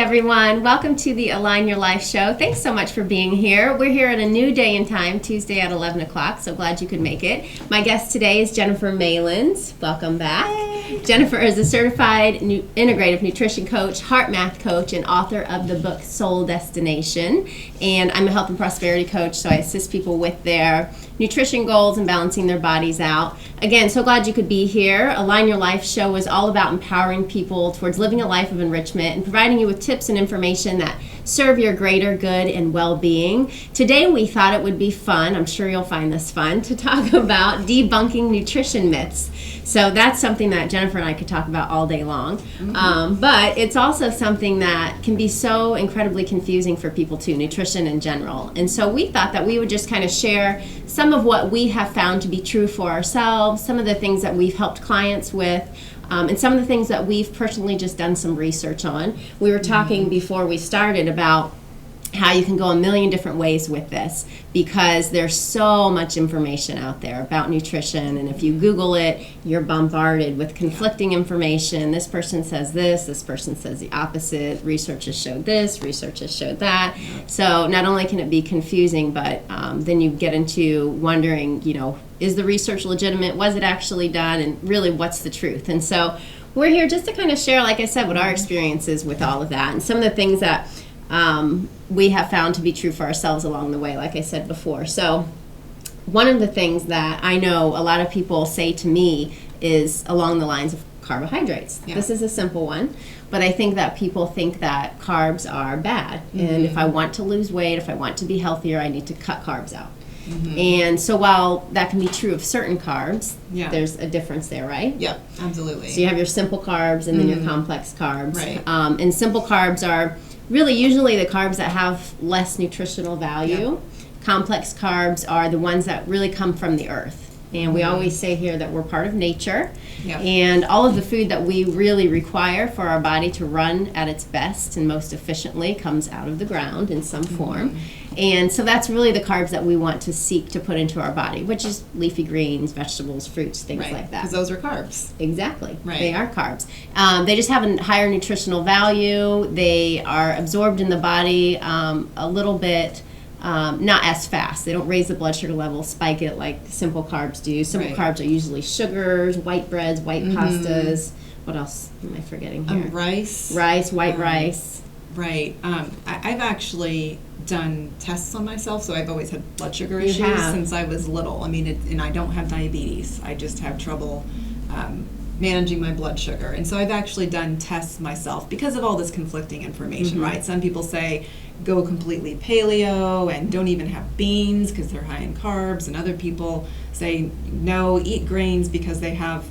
everyone. Welcome to the Align Your Life show. Thanks so much for being here. We're here at a new day and time, Tuesday at 11 o'clock, so glad you could make it. My guest today is Jennifer Malin. Welcome back. Hey. Jennifer is a certified integrative nutrition coach, heart math coach, and author of the book Soul Destination. And I'm a health and prosperity coach, so I assist people with their nutrition goals and balancing their bodies out. Again, so glad you could be here. Align Your Life show is all about empowering people towards living a life of enrichment and providing you with tips and information that serve your greater good and well-being. Today we thought it would be fun, I'm sure you'll find this fun, to talk about debunking nutrition myths. So that's something that Jennifer and I could talk about all day long. But it's also something that can be so incredibly confusing for people too, nutrition in general. And so we thought that we would just kind of share some of what we have found to be true for ourselves, some of the things that we've helped clients with, and some of the things that we've personally just done some research on. We were talking before we started about how you can go a million different ways with this because there's so much information out there about nutrition, and if you Google it, you're bombarded with conflicting information. This person says this person says the opposite, research has showed this, research has showed that. So not only can it be confusing, but then you get into wondering, is the research legitimate? Was it actually done? And really, what's the truth? And so we're here just to kind of share, like I said, what our experience is with all of that and some of the things that we have found to be true for ourselves along the way, like I said before. So one of the things that I know a lot of people say to me is along the lines of carbohydrates. Yeah. This is a simple one, but I think that people think that carbs are bad. And if I want to lose weight, if I want to be healthier, I need to cut carbs out. And so while that can be true of certain carbs, there's a difference there, right? Yep, absolutely. So you have your simple carbs and then your complex carbs. Right. And simple carbs are really usually the carbs that have less nutritional value. Yep. Complex carbs are the ones that really come from the earth. And we always say here that we're part of nature. Yep. And all of the food that we really require for our body to run at its best and most efficiently comes out of the ground in some form. And so that's really the carbs that we want to seek to put into our body, which is leafy greens, vegetables, fruits, things like that. Because those are carbs. Exactly. Right. They are carbs. They just have a higher nutritional value. They are absorbed in the body a little bit, not as fast. They don't raise the blood sugar level, spike it like simple carbs do. Simple carbs are usually sugars, white breads, white pastas. What else am I forgetting here? Rice. Rice, white rice. Right. I've actually done tests on myself, so I've always had blood sugar issues since I was little. I mean, and I don't have diabetes. I just have trouble managing my blood sugar. And so I've actually done tests myself because of all this conflicting information, right? Some people say go completely paleo and don't even have beans because they're high in carbs, and other people say no, eat grains because they have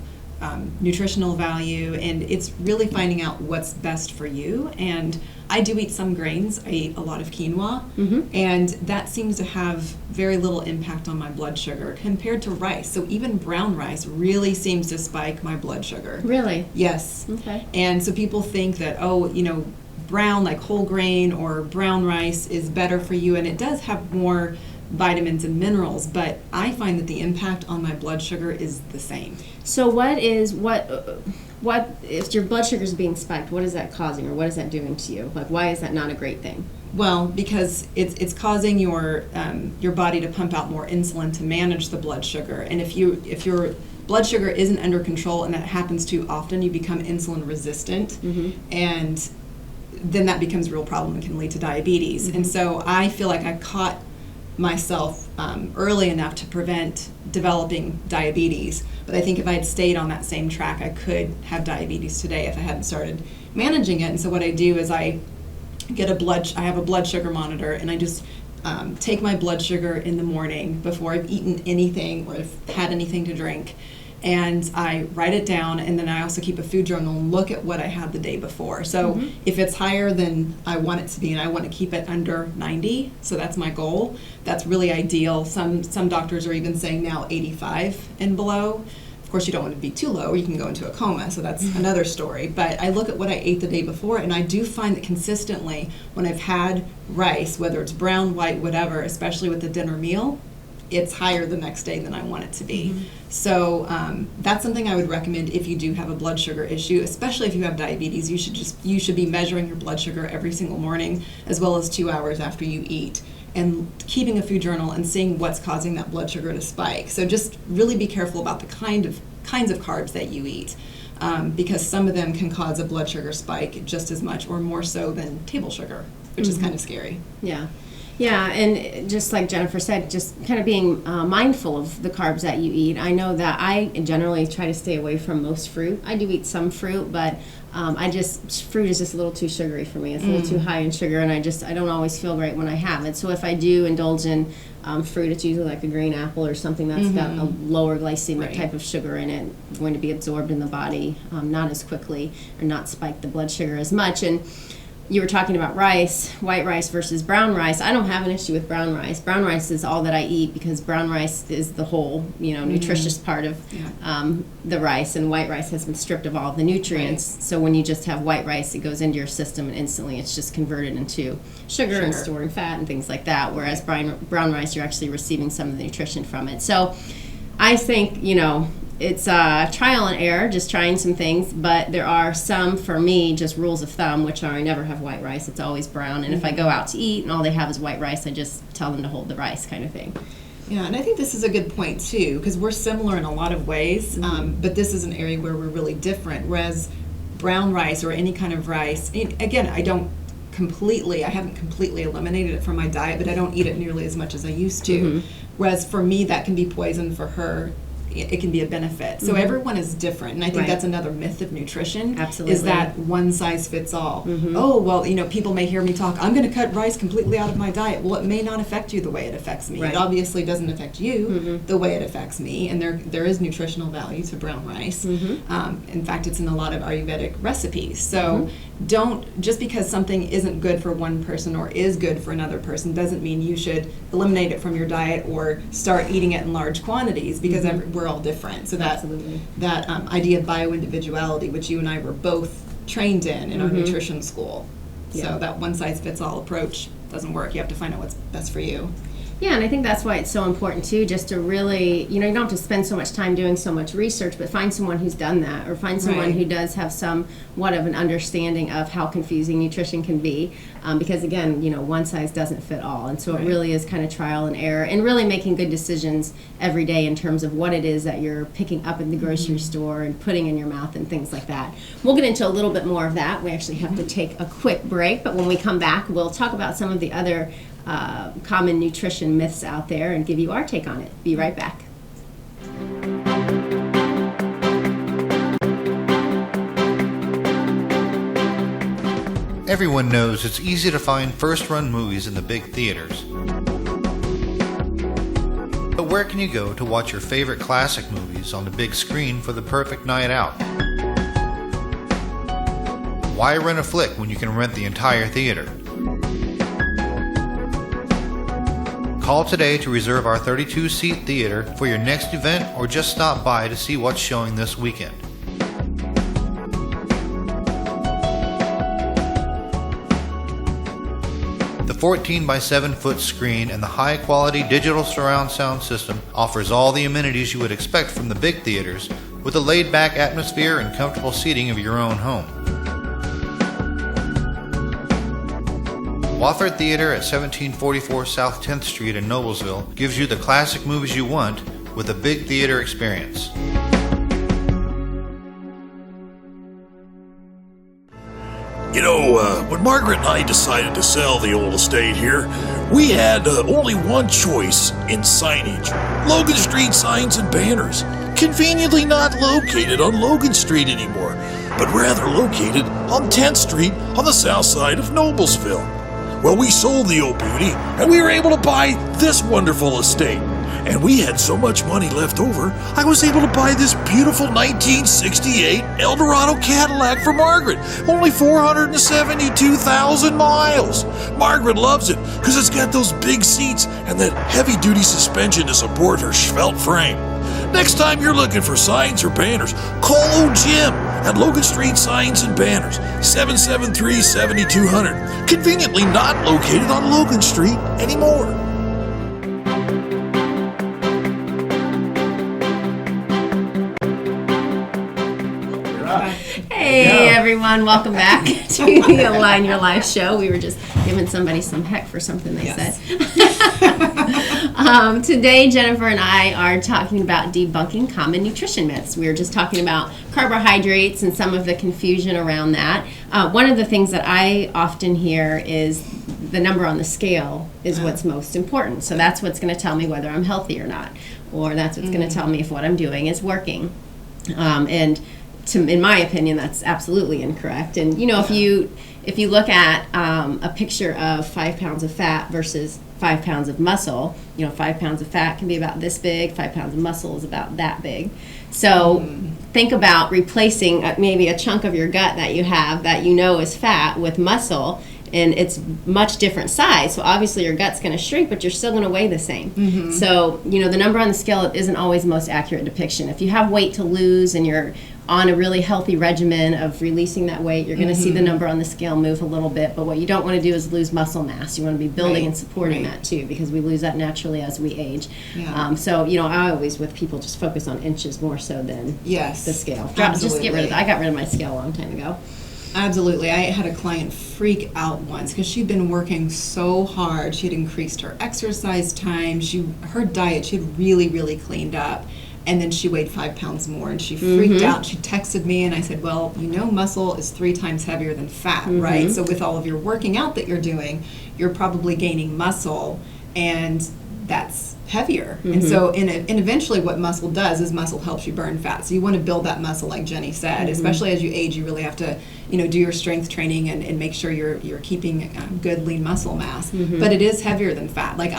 nutritional value, and it's really finding out what's best for you. And I do eat some grains. I eat a lot of quinoa, and that seems to have very little impact on my blood sugar compared to rice. So even brown rice really seems to spike my blood sugar. Really? Yes. Okay. And so people think that, brown, like whole grain or brown rice is better for you, and it does have more vitamins and minerals, but I find that the impact on my blood sugar is the same. So what if your blood sugar is being spiked, what is that causing, or what is that doing to you? Like, why is that not a great thing? Well, because it's causing your body to pump out more insulin to manage the blood sugar, and if your blood sugar isn't under control, and that happens too often, you become insulin resistant, and then that becomes a real problem and can lead to diabetes. And so I feel like I caught myself early enough to prevent developing diabetes, but I think if I had stayed on that same track, I could have diabetes today if I hadn't started managing it. And so what I do is I have a blood sugar monitor, and I just take my blood sugar in the morning before I've eaten anything or I've had anything to drink, and I write it down, and then I also keep a food journal and look at what I had the day before. So if it's higher than I want it to be, and I want to keep it under 90, so that's my goal, that's really ideal. Some doctors are even saying now 85 and below. Of course, you don't want to be too low, or you can go into a coma, so that's another story. But I look at what I ate the day before, and I do find that consistently when I've had rice, whether it's brown, white, whatever, especially with the dinner meal, it's higher the next day than I want it to be. So that's something I would recommend if you do have a blood sugar issue, especially if you have diabetes. You should be measuring your blood sugar every single morning, as well as 2 hours after you eat, and keeping a food journal and seeing what's causing that blood sugar to spike. So just really be careful about the kinds of carbs that you eat, because some of them can cause a blood sugar spike just as much or more so than table sugar, which is kind of scary. Yeah. Yeah, and just like Jennifer said, just kind of being mindful of the carbs that you eat. I know that I generally try to stay away from most fruit. I do eat some fruit, but fruit is just a little too sugary for me. It's a little too high in sugar, and I don't always feel great when I have it. So if I do indulge in fruit, it's usually like a green apple or something that's got a lower glycemic type of sugar in it, going to be absorbed in the body not as quickly, or not spike the blood sugar as much. And you were talking about rice, white rice versus brown rice. I don't have an issue with brown rice. Brown rice is all that I eat, because brown rice is the whole, nutritious part of the rice, and white rice has been stripped of all of the nutrients. Right. So when you just have white rice, it goes into your system, and instantly it's just converted into sugar and stored in fat and things like that. Whereas brown rice, you're actually receiving some of the nutrition from it. So I think, it's trial and error, just trying some things, but there are some, for me, just rules of thumb, which are I never have white rice. It's always brown. And if I go out to eat and all they have is white rice, I just tell them to hold the rice, kind of thing. Yeah, and I think this is a good point, too, because we're similar in a lot of ways, but this is an area where we're really different, whereas brown rice or any kind of rice, again, I haven't completely eliminated it from my diet, but I don't eat it nearly as much as I used to. Whereas for me, that can be poison. For her, it can be a benefit. So everyone is different, and I think that's another myth of nutrition. Absolutely. Is that one size fits all. Oh, well, people may hear me talk, I'm going to cut rice completely out of my diet. Well, it may not affect you the way it affects me. It obviously doesn't affect you the way it affects me, and there is nutritional value to brown rice. In fact, it's in a lot of Ayurvedic recipes. So just because something isn't good for one person or is good for another person doesn't mean you should eliminate it from your diet or start eating it in large quantities, because we're all different. So that idea of bio-individuality, which you and I were both trained in our nutrition school. So that one-size-fits-all approach doesn't work. You have to find out what's best for you. Yeah, and I think that's why it's so important, too, just to really, you don't have to spend so much time doing so much research, but find someone who's done that, or find someone who does have somewhat of an understanding of how confusing nutrition can be, because, again, one size doesn't fit all, and so it really is kind of trial and error, and really making good decisions every day in terms of what it is that you're picking up in the grocery store and putting in your mouth and things like that. We'll get into a little bit more of that. We actually have to take a quick break, but when we come back, we'll talk about some of the other common nutrition myths out there and give you our take on it. Be right back. Everyone knows it's easy to find first-run movies in the big theaters. But where can you go to watch your favorite classic movies on the big screen for the perfect night out? Why rent a flick when you can rent the entire theater? Call today to reserve our 32-seat theater for your next event, or just stop by to see what's showing this weekend. The 14 by 7 foot screen and the high quality digital surround sound system offers all the amenities you would expect from the big theaters, with a laid back atmosphere and comfortable seating of your own home. Wofford Theater at 1744 South 10th Street in Noblesville gives you the classic movies you want with a big theater experience. When Margaret and I decided to sell the old estate here, we had only one choice in signage: Logan Street signs and banners. Conveniently not located on Logan Street anymore, but rather located on 10th Street on the south side of Noblesville. Well, we sold the old beauty, and we were able to buy this wonderful estate. And we had so much money left over, I was able to buy this beautiful 1968 Eldorado Cadillac for Margaret. Only 472,000 miles. Margaret loves it because it's got those big seats and that heavy-duty suspension to support her svelte frame. Next time you're looking for signs or banners, call old Jim at Logan Street Signs and Banners, 773-7200. Conveniently not located on Logan Street anymore. everyone. Welcome back to the Align Your Life show. We were just giving somebody some heck for something they said. Today, Jennifer and I are talking about debunking common nutrition myths. We were just talking about carbohydrates and some of the confusion around that. One of the things that I often hear is the number on the scale is what's most important. So that's what's going to tell me whether I'm healthy or not, or that's what's going to tell me if what I'm doing is working. In my opinion, that's absolutely incorrect. And if you look at a picture of 5 pounds of fat versus 5 pounds of muscle, 5 pounds of fat can be about this big, 5 pounds of muscle is about that big. So think about replacing maybe a chunk of your gut that you have that is fat with muscle, and it's much different size. So obviously your gut's going to shrink, but you're still going to weigh the same. So, the number on the scale isn't always the most accurate depiction. If you have weight to lose and you're on a really healthy regimen of releasing that weight, you're going to see the number on the scale move a little bit. But what you don't want to do is lose muscle mass. You want to be building and supporting that too, because we lose that naturally as we age. So, I always, with people, just focus on inches more so than the scale. Just get rid of that. I got rid of my scale a long time ago. Absolutely. I had a client freak out once because she'd been working so hard. She had increased her exercise time. Her diet, she had really, really cleaned up. And then she weighed 5 pounds more, and she freaked out. She texted me, and I said, well, muscle is 3 times heavier than fat, right? So with all of your working out that you're doing, you're probably gaining muscle, and that's heavier. And so, and eventually what muscle does is muscle helps you burn fat. So you want to build that muscle, like Jenny said. Especially as you age, you really have to, do your strength training and make sure you're keeping good lean muscle mass. But it is heavier than fat. Like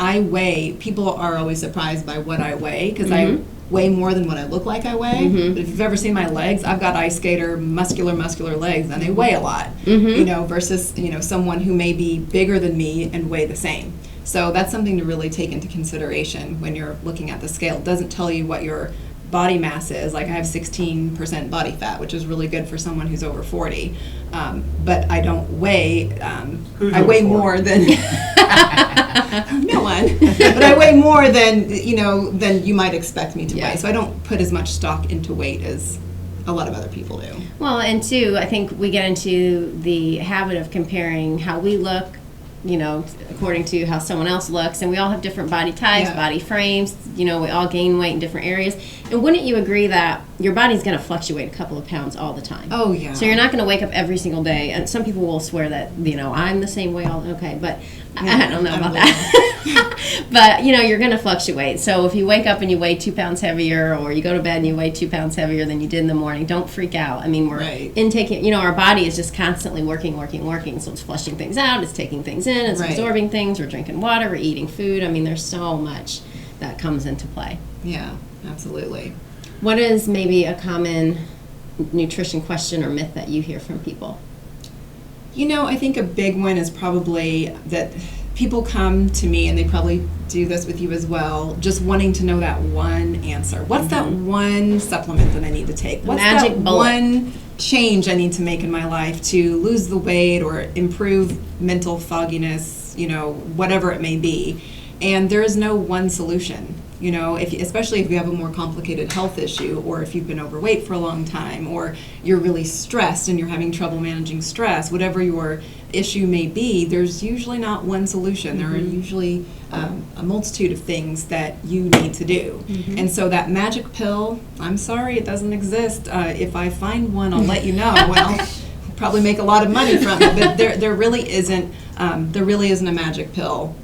people are always surprised by what I weigh, because I weigh more than what I look like I weigh. But if you've ever seen my legs, I've got ice skater muscular legs, and they weigh a lot. Versus someone who may be bigger than me and weigh the same. So that's something to really take into consideration when you're looking at the scale. It doesn't tell you what your body mass is. Like, I have 16% body fat, which is really good for someone who's over 40. But I don't weigh, I weigh more than, no one, but I weigh more than you might expect me to weigh. So I don't put as much stock into weight as a lot of other people do. Well, and two, I think we get into the habit of comparing how we look, according to how someone else looks, and we all have different body types, body frames, we all gain weight in different areas. And wouldn't you agree that your body's going to fluctuate a couple of pounds all the time? Oh, yeah. So you're not going to wake up every single day, and some people will swear that, I'm the same way but I don't know about that. But, you're going to fluctuate. So if you wake up and you weigh 2 pounds heavier, or you go to bed and you weigh 2 pounds heavier than you did in the morning, don't freak out. I mean, we're intaking, our body is just constantly working. So it's flushing things out, it's taking things in, it's absorbing things, we're drinking water, we're eating food. I mean, there's so much that comes into play. Yeah, absolutely. What is maybe a common nutrition question or myth that you hear from people? I think a big one is probably that people come to me, and they probably do this with you as well, just wanting to know that one answer. What's that one supplement that I need to take? What's magic that bullet? One change I need to make in my life to lose the weight or improve mental fogginess, whatever it may be. And there is no one solution. Especially if you have a more complicated health issue, or if you've been overweight for a long time, or you're really stressed and you're having trouble managing stress, whatever your issue may be, there's usually not one solution. There are usually a multitude of things that you need to do. And so that magic pill, I'm sorry, it doesn't exist. If I find one, I'll let you know. Well, probably make a lot of money from it, but there really isn't a magic pill.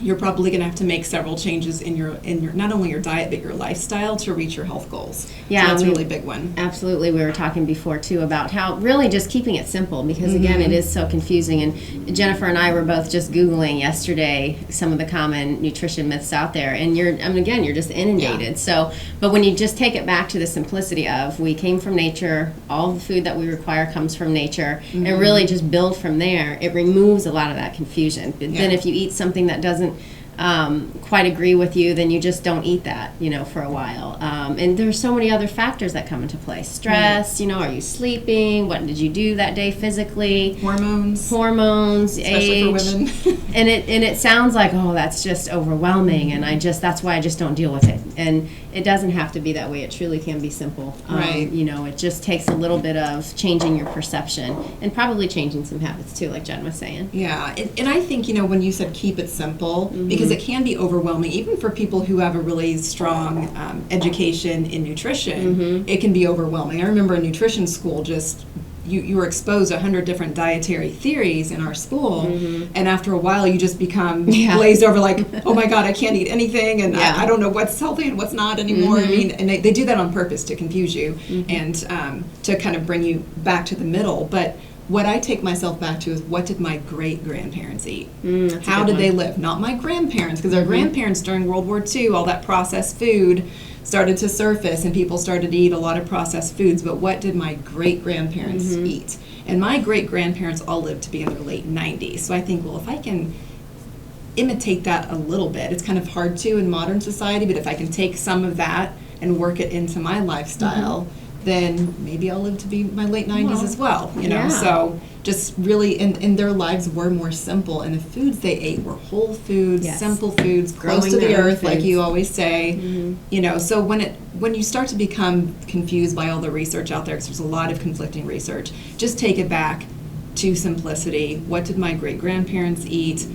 You're probably going to have to make several changes in your not only your diet but your lifestyle to reach your health goals. Yeah, so that's a really big one. Absolutely. We were talking before too about how really just keeping it simple, because again, it is so confusing. And Jennifer and I were both just Googling yesterday some of the common nutrition myths out there, and you're just inundated. Yeah. So, but when you just take it back to the simplicity of we came from nature, all the food that we require comes from nature, and really just build from there, it removes a lot of that confusion. But then if you eat something that doesn't quite agree with you, then you just don't eat that, for a while. And there's so many other factors that come into play. Stress, are you sleeping? What did you do that day physically? Hormones, especially age. For women. and it sounds like, oh, that's just overwhelming, and that's why I just don't deal with it. And it doesn't have to be that way. It truly can be simple. Right. You know, it just takes a little bit of changing your perception and probably changing some habits too, like Jen was saying. Yeah, and I think, when you said keep it simple, because it can be overwhelming, even for people who have a really strong education in nutrition, it can be overwhelming. I remember in nutrition school, just you were exposed to 100 different dietary theories in our school, and after a while you just become glazed over like, oh my God, I can't eat anything, and I don't know what's healthy and what's not anymore. I mean, and they do that on purpose to confuse you and to kind of bring you back to the middle. But what I take myself back to is, what did my great-grandparents eat? How did they live? Not my grandparents, because our grandparents during World War II, all that processed food started to surface and people started to eat a lot of processed foods. But what did my great-grandparents eat? And my great-grandparents all lived to be in their late 90s. So I think, well, if I can imitate that a little bit, it's kind of hard to in modern society, but if I can take some of that and work it into my lifestyle, then maybe I'll live to be my late 90s as well, you know. So just really, and their lives were more simple, and the foods they ate were whole foods, simple foods, close to the earth, like you always say. You know, so when you start to become confused by all the research out there, because there's a lot of conflicting research, just take it back to simplicity. What did my great-grandparents eat?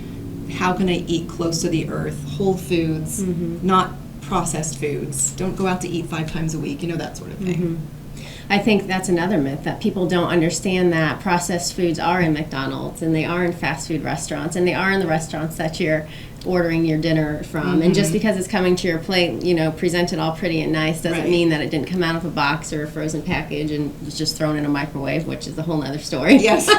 How can I eat close to the earth, whole foods, not processed foods? Don't go out to eat 5 times a week, you know, that sort of thing. I think that's another myth, that people don't understand that processed foods are in McDonald's, and they are in fast food restaurants, and they are in the restaurants that you're ordering your dinner from. And just because it's coming to your plate, you know, presented all pretty and nice, doesn't mean that it didn't come out of a box or a frozen package and was just thrown in a microwave, which is a whole other story. Yes.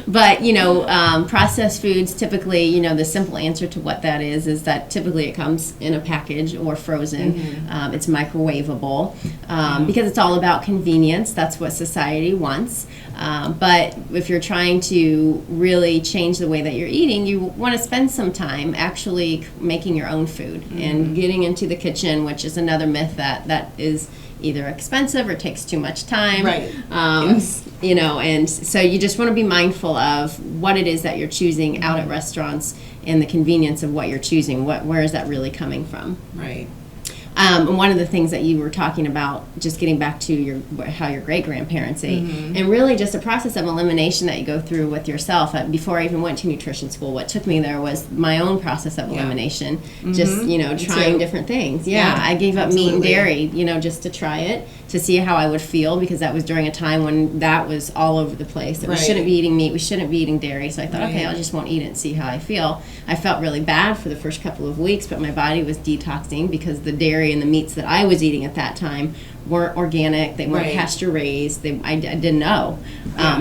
But, you know, processed foods, typically, you know, the simple answer to what that is that typically it comes in a package or frozen. It's microwavable because it's all about convenience. That's what society wants. But if you're trying to really change the way that you're eating, you want to spend some time actually making your own food and getting into the kitchen, which is another myth that is either expensive or takes too much time. You know, and so you just want to be mindful of what it is that you're choosing out at restaurants and the convenience of what you're choosing. Where is that really coming from? And one of the things that you were talking about, just getting back to how your great-grandparents ate, and really just a process of elimination that you go through with yourself. Before I even went to nutrition school, what took me there was my own process of elimination, just, you know, trying different things. I gave up meat and dairy, you know, just to try it, to see how I would feel, because that was during a time when that was all over the place. That we shouldn't be eating meat, we shouldn't be eating dairy. So I thought, okay, I just won't eat it and see how I feel. I felt really bad for the first couple of weeks, but my body was detoxing because the dairy and the meats that I was eating at that time weren't organic, they weren't pasture raised, I didn't know.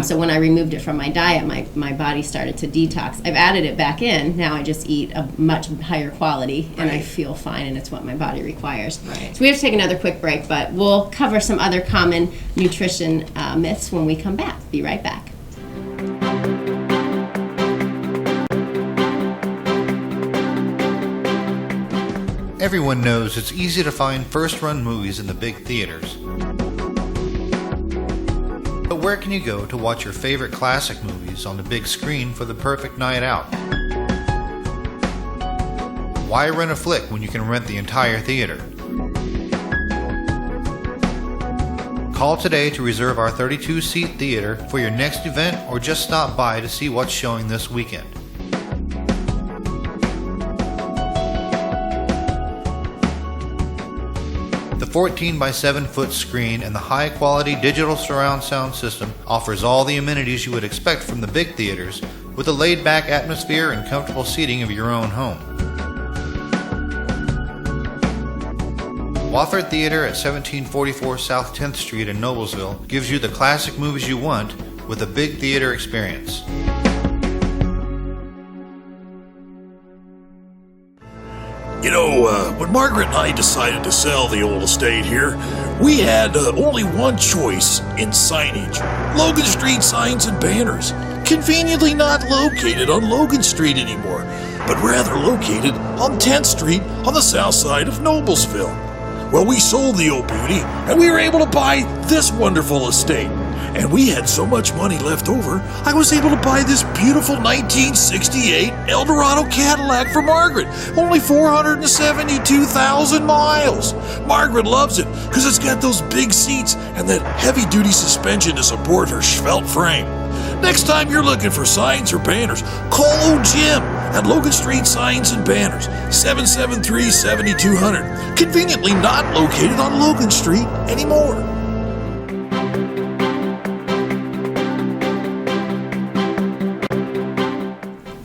So when I removed it from my diet, my body started to detox. I've added it back in, now I just eat a much higher quality and I feel fine, and it's what my body requires. So we have to take another quick break, but we'll cover some other common nutrition myths when we come back. Be right back. Everyone knows it's easy to find first-run movies in the big theaters. But where can you go to watch your favorite classic movies on the big screen for the perfect night out? Why rent a flick when you can rent the entire theater? Call today to reserve our 32-seat theater for your next event, or just stop by to see what's showing this weekend. The 14 by 7 foot screen and the high quality digital surround sound system offers all the amenities you would expect from the big theaters, with a laid back atmosphere and comfortable seating of your own home. Wofford Theater at 1744 South 10th Street in Noblesville gives you the classic movies you want with a big theater experience. You know, when Margaret and I decided to sell the old estate here, we had only one choice in signage. Logan Street signs and banners. Conveniently not located on Logan Street anymore, but rather located on 10th Street on the south side of Noblesville. Well, we sold the old beauty, and we were able to buy this wonderful estate. and we had so much money left over, I was able to buy this beautiful 1968 Eldorado Cadillac for Margaret. Only 472,000 miles. Margaret loves it because it's got those big seats and that heavy-duty suspension to support her svelte frame. Next time you're looking for signs or banners, call old Jim at Logan Street Signs and Banners, 773-7200. Conveniently not located on Logan Street anymore.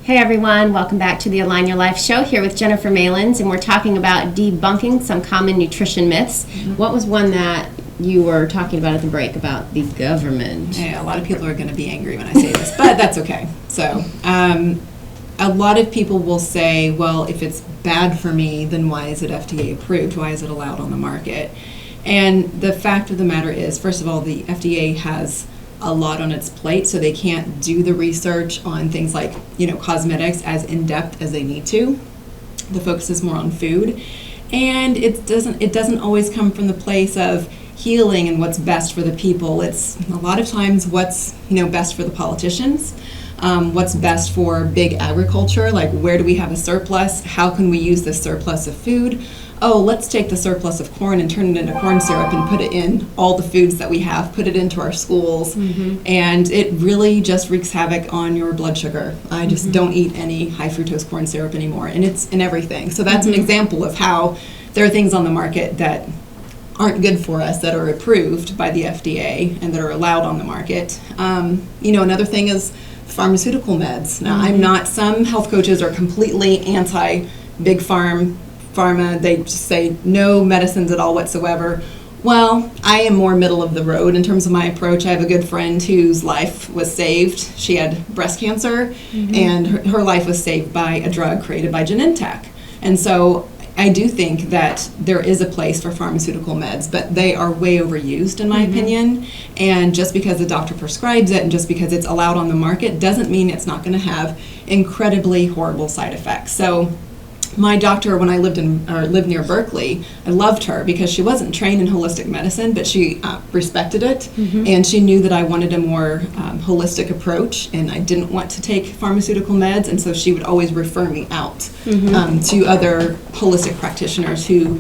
Hey everyone, welcome back to the Align Your Life show here with Jennifer Malin, and we're talking about debunking some common nutrition myths. What was one that you were talking about at the break about the government? Yeah, a lot of people are going to be angry when I say this, but that's okay. So, a lot of people will say, well, if it's bad for me, then why is it FDA approved? Why is it allowed on the market? And the fact of the matter is, first of all, the FDA has a lot on its plate, so they can't do the research on things like, cosmetics as in-depth as they need to. The focus is more on food. And it doesn't always come from the place of healing and what's best for the people. It's a lot of times what's best for the politicians, what's best for big agriculture, like where do we have a surplus, how can we use this surplus of food. Oh, let's take the surplus of corn and turn it into corn syrup and put it in all the foods that we have, put it into our schools, and it really just wreaks havoc on your blood sugar. I just don't eat any high fructose corn syrup anymore, and it's in everything. So that's an example of how there are things on the market that aren't good for us that are approved by the FDA and that are allowed on the market. Another thing is pharmaceutical meds. Now, some health coaches are completely anti-big pharma. They just say no medicines at all whatsoever. Well, I am more middle of the road in terms of my approach. I have a good friend whose life was saved. She had breast cancer, and her life was saved by a drug created by Genentech. And so I do think that there is a place for pharmaceutical meds, but they are way overused in my opinion. And just because the doctor prescribes it and just because it's allowed on the market doesn't mean it's not going to have incredibly horrible side effects. So my doctor, when I lived near Berkeley, I loved her because she wasn't trained in holistic medicine, but she respected it, and she knew that I wanted a more holistic approach, and I didn't want to take pharmaceutical meds, and so she would always refer me out to other holistic practitioners who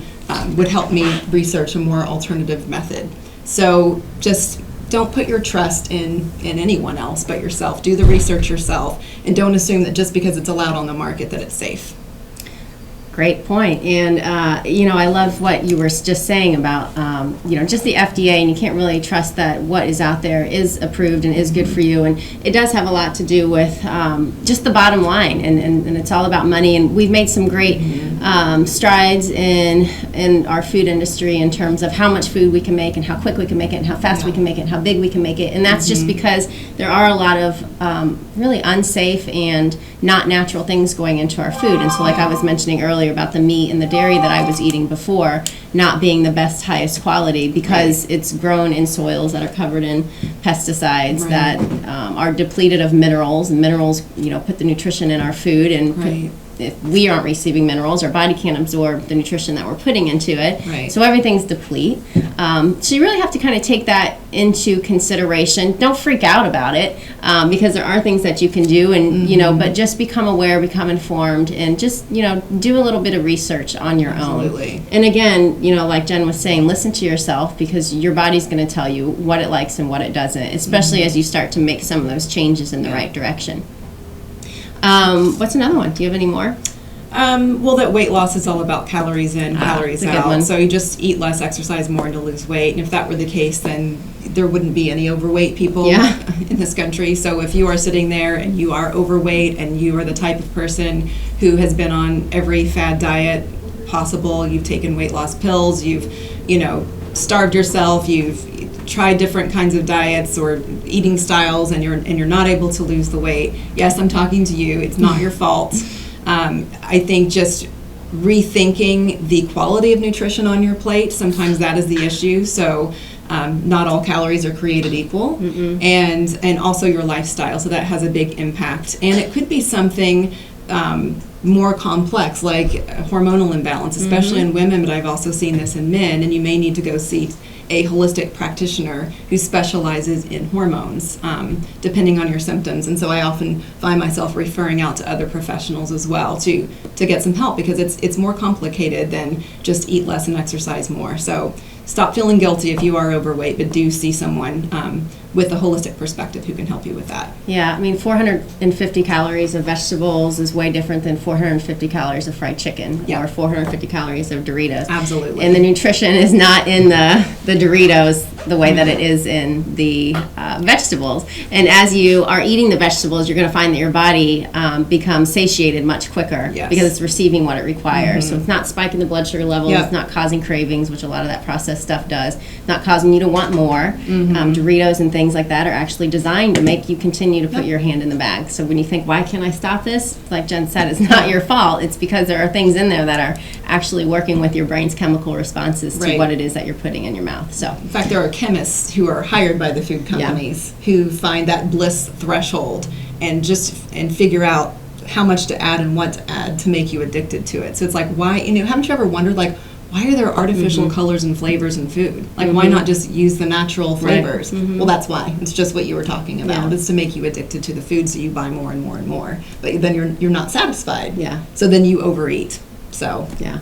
would help me research a more alternative method. So just don't put your trust in anyone else but yourself. Do the research yourself, and don't assume that just because it's allowed on the market that it's safe. Great point. And, I love what you were just saying about, just the FDA, and you can't really trust that what is out there is approved and is good for you. And it does have a lot to do with just the bottom line, and it's all about money. And we've made some great strides in our food industry in terms of how much food we can make and how quick we can make it and how fast we can make it and how big we can make it. And that's just because there are a lot of really unsafe and not natural things going into our food. And so like I was mentioning earlier about the meat and the dairy that I was eating before not being the best, highest quality because it's grown in soils that are covered in pesticides that are depleted of minerals, and minerals, put the nutrition in our food, and if we aren't receiving minerals, our body can't absorb the nutrition that we're putting into it. So everything's deplete. So you really have to kind of take that into consideration. Don't freak out about it because there are things that you can do, and but just become aware, become informed, and just do a little bit of research on your own. And again, like Jen was saying, listen to yourself because your body's going to tell you what it likes and what it doesn't, especially as you start to make some of those changes in the right direction. What's another one? Do you have any more? Well, that weight loss is all about calories in, calories that's a good out. one. So you just eat less, exercise more, and to lose weight. And if that were the case, then there wouldn't be any overweight people in this country. So if you are sitting there and you are overweight and you are the type of person who has been on every fad diet possible, you've taken weight loss pills, you've, starved yourself, you've tried different kinds of diets or eating styles, and you're not able to lose the weight, yes, I'm talking to you. It's not your fault. I think just rethinking the quality of nutrition on your plate, sometimes that is the issue. So not all calories are created equal, and also your lifestyle. So that has a big impact. And it could be something more complex, like hormonal imbalance, especially in women, but I've also seen this in men, and you may need to go see a holistic practitioner who specializes in hormones, depending on your symptoms. And so I often find myself referring out to other professionals as well to get some help, because it's more complicated than just eat less and exercise more. So stop feeling guilty if you are overweight, but do see someone with a holistic perspective who can help you with that. Yeah, I mean, 450 calories of vegetables is way different than 450 calories of fried chicken or 450 calories of Doritos. Absolutely. And the nutrition is not in the Doritos the way that it is in the vegetables. And as you are eating the vegetables, you're going to find that your body becomes satiated much quicker because it's receiving what it requires. So it's not spiking the blood sugar levels, it's not causing cravings, which a lot of that processed stuff does, not causing you to want more. Doritos and things like that are actually designed to make you continue to put your hand in the bag. So when you think, why can't I stop this? Like Jen said, it's not your fault. It's because there are things in there that are actually working with your brain's chemical responses to what it is that you're putting in your mouth. So in fact, there are chemists who are hired by the food companies who find that bliss threshold and figure out how much to add and what to add to make you addicted to it. So it's like, why, haven't you ever wondered, like, why are there artificial colors and flavors in food? Like, why not just use the natural flavors? Well, that's why. It's just what you were talking about. It's to make you addicted to the food, so you buy more and more and more. But then you're not satisfied. Yeah. So then you overeat. So yeah.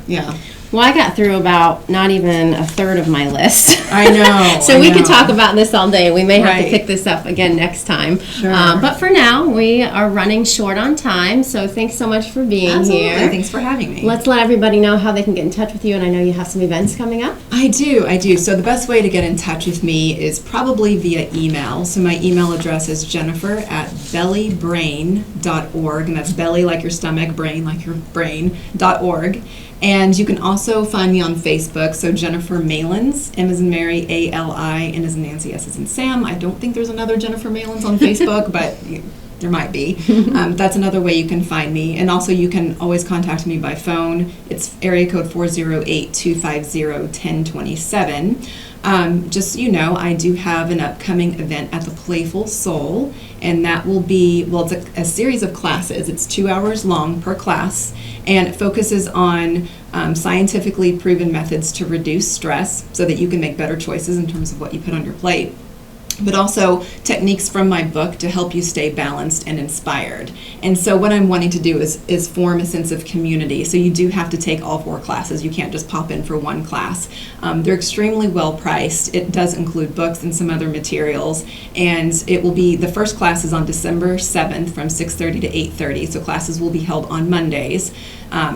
Well, I got through about not even a third of my list. I know. So we could talk about this all day. We may have to pick this up again next time. Sure. But for now, we are running short on time. So thanks so much for being here. Thanks for having me. Let's let everybody know how they can get in touch with you. And I know you have some events coming up. I do. So the best way to get in touch with me is probably via email. So my email address is jennifer@bellybrain.org. And that's belly like your stomach, brain like your brain.org. And you can also find me on Facebook, so Jennifer Malins, M as in Mary, A-L-I, N as in Nancy, S as in Sam. I don't think there's another Jennifer Malins on Facebook, but there might be. That's another way you can find me. And also you can always contact me by phone. It's area code 408-250-1027. Just so you know, I do have an upcoming event at the Playful Soul, and that will be, it's a series of classes. It's 2 hours long per class, and it focuses on scientifically proven methods to reduce stress so that you can make better choices in terms of what you put on your plate, but also techniques from my book to help you stay balanced and inspired. And so what I'm wanting to do is form a sense of community. So you do have to take all 4 classes. You can't just pop in for one class. They're extremely well priced. It does include books and some other materials. And it will be, the first class is on December 7th from 6:30 to 8:30. So classes will be held on Mondays.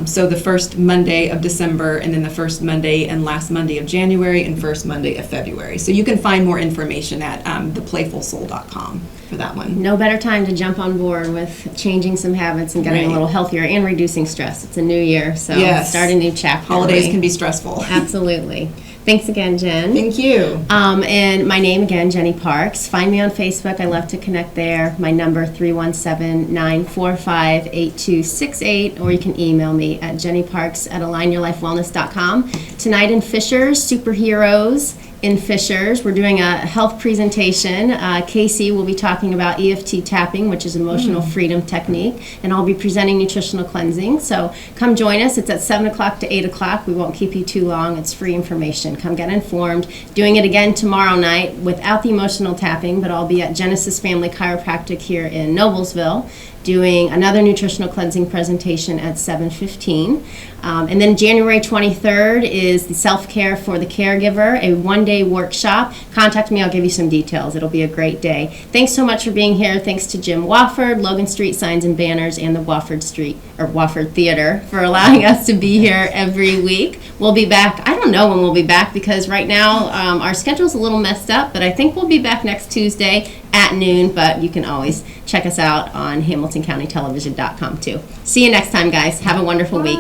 So the first Monday of December, and then the first Monday and last Monday of January, and first Monday of February. So you can find more information at theplayfulsoul.com for that one. No better time to jump on board with changing some habits and getting a little healthier and reducing stress. It's a new year, so start a new chapter. Holidays can be stressful. Absolutely. Thanks again, Jen. Thank you. And my name again, Jenny Parks. Find me on Facebook. I love to connect there. My number 317-945-8268, or you can email me at jennyparks@alignyourlifewellness.com. Tonight in Fishers, Superheroes in Fishers, we're doing a health presentation. Casey will be talking about EFT tapping, which is emotional freedom technique, and I'll be presenting nutritional cleansing. So come join us. It's at 7 o'clock to 8 o'clock. We won't keep you too long. It's free information. Come get informed. Doing it again tomorrow night without the emotional tapping, but I'll be at Genesis Family Chiropractic here in Noblesville, doing another nutritional cleansing presentation at 7:15. And then January 23rd is the self-care for the caregiver, a one-day workshop. Contact me, I'll give you some details. It'll be a great day. Thanks so much for being here. Thanks to Jim Wofford, Logan Street Signs and Banners, and the Wofford Theater for allowing us to be here every week. We'll be back. I don't know when we'll be back, because right now our schedule's a little messed up, but I think we'll be back next Tuesday at noon, but you can always check us out on HamiltonCountyTelevision.com too. See you next time, guys. Have a wonderful week.